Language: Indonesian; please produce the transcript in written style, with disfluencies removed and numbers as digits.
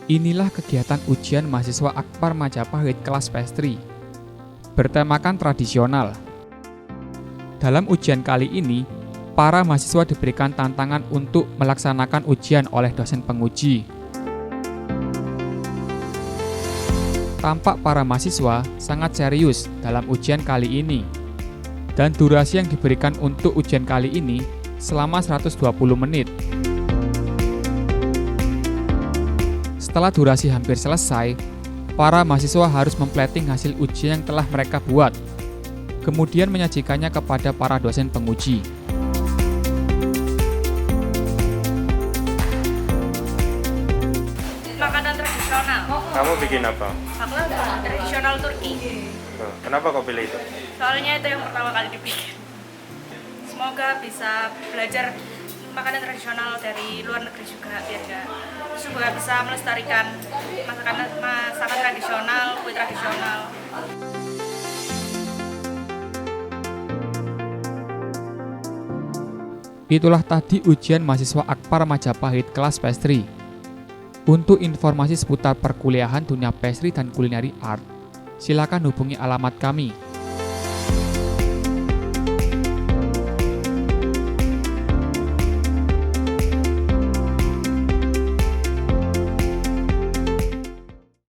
Inilah kegiatan ujian mahasiswa Akpar Majapahit kelas pastry, bertemakan tradisional. Dalam ujian kali ini, para mahasiswa diberikan tantangan untuk melaksanakan ujian oleh dosen penguji. Tampak para mahasiswa sangat serius dalam ujian kali ini, dan durasi yang diberikan untuk ujian kali ini selama 120 menit. Setelah durasi hampir selesai, para mahasiswa harus memplating hasil ujian yang telah mereka buat, kemudian menyajikannya kepada para dosen penguji. Makanan tradisional. Kamu bikin apa? Makanan tradisional Turki. Kenapa kau pilih itu? Soalnya itu yang pertama kali dibikin. Semoga bisa belajar makanan tradisional dari luar negeri juga, biar juga bisa melestarikan masakan tradisional, kue tradisional. Itulah tadi ujian mahasiswa Akpar Majapahit kelas pastry. Untuk informasi seputar perkuliahan dunia pastry dan culinary art, silakan hubungi alamat kami